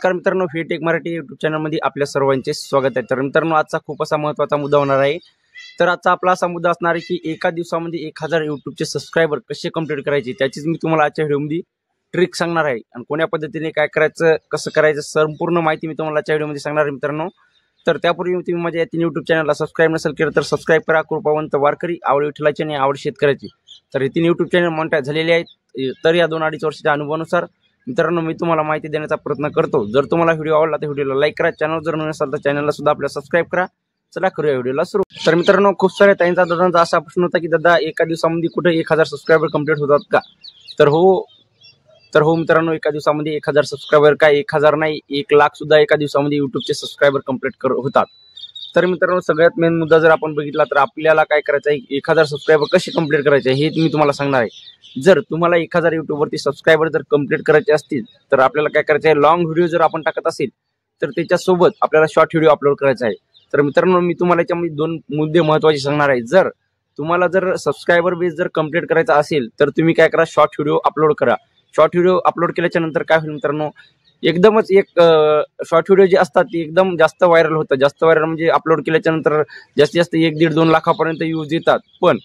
नमस्कार मित्रांनो, take Marathi YouTube चॅनलमध्ये आपल्या सर्वांचे स्वागत आहे। तर मित्रांनो, आजचा खूप असा महत्त्वाचा मुद्दा होणार आहे। तर आजचा आपला असा मुद्दा असणार आहे की एका दिवसामध्ये 1000 यूट्यूबचे सबस्क्रायबर कसे कंप्लीट करायचे, त्याचीच मी तुम्हाला आजच्या व्हिडिओमध्ये ट्रिक सांगणार आहे। आणि कोण्या पद्धतीने काय करायचं, कसं करायचं, संपूर्ण माहिती मी तुम्हाला आजच्या व्हिडिओमध्ये सांगणार आहे मित्रांनो। तर त्यापूर्वी तुम्ही माझ्या या 3 यूट्यूब चॅनलला सबस्क्राइब नसेल केलं तर सबस्क्राइब करा। कृपावंत वारकरी, आवड विठ्ठलाची आणि आवड शेतकऱ्याची। तर हे 3 यूट्यूब चॅनल मॉनिटाईज झालेले आहेत। तर या 2-2.5 वर्षाच्या अनुभवानुसार मित्रांनो मी तुम्हाला माहिती देण्याचा प्रयत्न करतो। जर तुम्हाला व्हिडिओ आवडला तर व्हिडिओला लाईक करा, चॅनल जर नवीन असाल तर चॅनलला सुद्धा आपल्या सबस्क्राइब करा। चला करूया व्हिडिओला सुरू। तर मित्रांनो, खूप सारे दादांचा असा प्रश्न होता की दादा एका दिवसामध्ये कुठे 1000 सबस्क्रायबर कंप्लीट होतात का? तर हो मित्रांनो, एका दिवसामध्ये 1000 सबस्क्रायबर काय 1000 नाही 1 लाख सुद्धा एका दिवसामध्ये यूट्यूबचे सबस्क्रायबर कंप्लीट होतात। तर मित्रांनो, सगळ्यात मेन मुद्दा जर आपण बघितला तर आपल्याला काय करायचं आहे, 1000 सबस्क्रायबर कसे कंप्लीट करायचे हे मी तुम्हाला सांगणार आहे। जर तुम्हाला 1000 यूट्यूबवरती सबस्क्रायबर जर कंप्लीट करायचे असतील तर आपल्याला काय करायचं आहे, लॉंग व्हिडिओ जर आपण टाकत असेल तर त्याच्यासोबत आपल्याला शॉर्ट व्हिडिओ अपलोड करायचा आहे। तर मित्रांनो, मी तुम्हाला याच्यामध्ये 2 मुद्दे महत्त्वाचे सांगणार आहे। जर तुम्हाला सबस्क्रायबर बेस जर कंप्लीट करायचा असेल तर तुम्ही काय करा, शॉर्ट व्हिडिओ अपलोड करा। शॉर्ट व्हिडिओ अपलोड केल्याच्या नंतर काय होईल मित्रांनो, एकदमच एक शॉर्ट व्हिडिओ जे असतात ते एकदम जास्त व्हायरल होतात। जास्त व्हायरल म्हणजे अपलोड केल्याच्या नंतर जास्तीत जास्त 1-1.5-2 लाखापर्यंत व्ह्यूज येतात। पण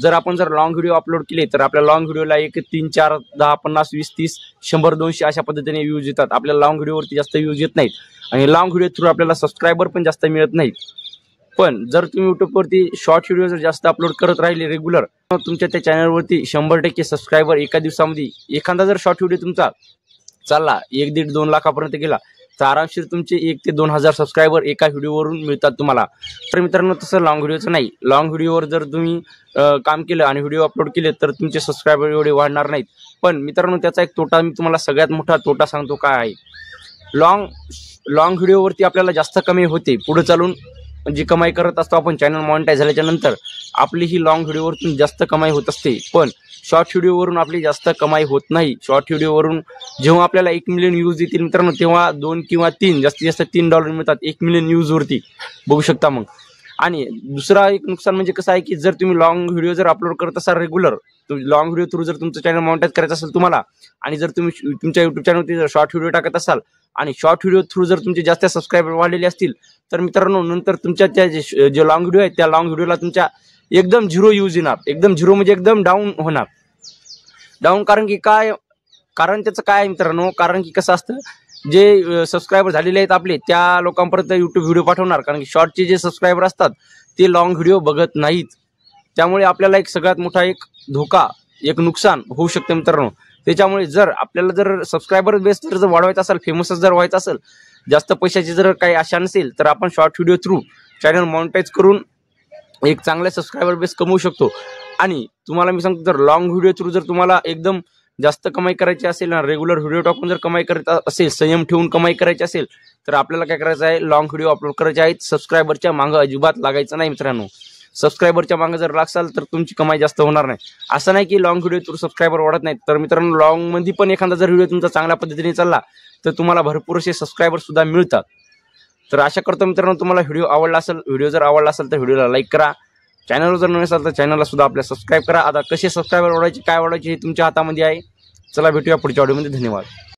जर आपण लॉंग व्हिडिओ अपलोड केले तर आपल्या लॉंग व्हिडिओला 3-4 10 50 20 30 100 200 अशा पद्धतीने व्ह्यूज येतात। आपल्या लॉंग व्हिडिओवरती जास्त व्ह्यूज येत नाहीत आणि लॉंग व्हिडिओ थ्रू आपल्याला सबस्क्रायबर पण जास्त मिळत नाहीत। पण जर तुम्ही यूट्यूबवरती शॉर्ट व्हिडिओ जर जास्त अपलोड करत राहिले रेग्युलर, तुमच्या त्या चॅनलवरती 100% सबस्क्रायबर एका दिवसामध्ये, एखादा जर शॉर्ट व्हिडिओ तुमचा चालला 1-1.5-2 लाखापर्यंत गेला तर आरामशीर तुमचे 1 ते 2000 सबस्क्रायबर एका व्हिडिओवरून मिळतात तुम्हाला। तर मित्रांनो, तसं लॉंग व्हिडिओचं नाही। लॉंग व्हिडिओवर जर तुम्ही काम केलं आणि व्हिडिओ अपलोड केले तर तुमचे सबस्क्रायबर एवढे वाढणार नाहीत। पण मित्रांनो, त्याचा एक तोटा मी तुम्हाला सगळ्यात मोठा तोटा सांगतो काय आहे। लॉंग व्हिडिओवरती आपल्याला जास्त कमाई होते पुढे चालून, जी कमाई करत असतो आपण चॅनल मॉनिटाईज झाल्याच्या नंतर आपली ही लॉंग व्हिडिओवरून जास्त कमाई होत असते। पण शॉर्ट व्हिडिओवरून आपली जास्त कमाई होत नाही। शॉर्ट व्हिडिओवरून जेव्हा आपल्याला 1 मिलियन व्ह्यूज येतील मित्रांनो, तेव्हा 2 किंवा 3 जास्तीत जास्त $3 मिळतात 1 मिलियन व्ह्यूजवरती, बघू शकता मग। आणि दुसरा एक नुकसान म्हणजे कसं आहे की जर तुम्ही लॉंग व्हिडिओ जर अपलोड करत असाल रेग्युलर, लॉंग व्हिडिओ थ्रू जर तुमचं चॅनल मॉनिटाईज करायचं असेल तुम्हाला, आणि जर तुम्ही तुमच्या युट्यूब चॅनलवरती जर शॉर्ट व्हिडिओ टाकत असाल आणि शॉर्ट व्हिडिओ थ्रू जर तुमचे जास्त सबस्क्रायबर वाढलेले असतील तर मित्रांनो, नंतर तुमच्या त्या जे लॉंग व्हिडिओ आहेत त्या लॉंग व्हिडिओला तुमच्या एकदम 0 व्ह्यूज येणार। एकदम 0 म्हणजे एकदम डाऊन होणार। डाऊन कारण त्याचं काय आहे मित्रांनो, कारण की कसं असतं, जे सबस्क्रायबर झालेले आहेत आपले त्या लोकांपर्यंत यूट्यूब व्हिडिओ पाठवणार, कारण की शॉर्टचे जे सबस्क्रायबर असतात ते लॉंग व्हिडिओ बघत नाहीत। त्यामुळे आपल्याला एक सगळ्यात मोठा एक धोका, एक नुकसान होऊ शकते मित्रांनो। त्याच्यामुळे जर आपल्याला सबस्क्रायबर बेस जर वाढवायचा असेल, फेमस जर व्हायचं असेल, जास्त पैशाची जर काही आशा नसेल तर आपण short video through channel monetize करून एक चांगला सबस्क्रायबर बेस कमवू शकतो। आणि तुम्हाला मी सांगतो, जर लॉंग व्हिडिओ थ्रू जर तुम्हाला एकदम जास्त कमाई करायची असेल ना, रेग्युलर व्हिडिओ टाकून जर कमाई करत असेल, संयम ठेवून कमाई करायची असेल तर आपल्याला काय करायचं आहे, लॉंग व्हिडिओ अपलोड करायचे आहेत। सबस्क्रायबरच्या मागं अजिबात लागायचं नाही मित्रांनो। सबस्क्रायबरच्या मागं जर लागसाल तर तुमची कमाई जास्त होणार नाही। असं नाही की लॉंग व्हिडिओ थ्रू सबस्क्रायबर वाढत नाहीत। तर मित्रांनो, लॉंगमध्ये पण एखादा जर व्हिडिओ तुमचा चांगल्या पद्धतीने चालला तर तुम्हाला भरपूर असे सबस्क्रायबर सुद्धा मिळतात। तर आशा करतो मित्रांनो, तुम्हाला व्हिडिओ जर आवडला असेल तर व्हिडिओला लाईक करा। चॅनलवर जर नवीन असाल तर चॅनलला सुद्धा आपल्या सबस्क्राईब करा। आता कसे सबस्क्रायबर वाढवायचे काय वाढवायचे हे तुमच्या हातामध्ये आहे। चला भेटूया पुढच्या व्हिडिओमध्ये। धन्यवाद।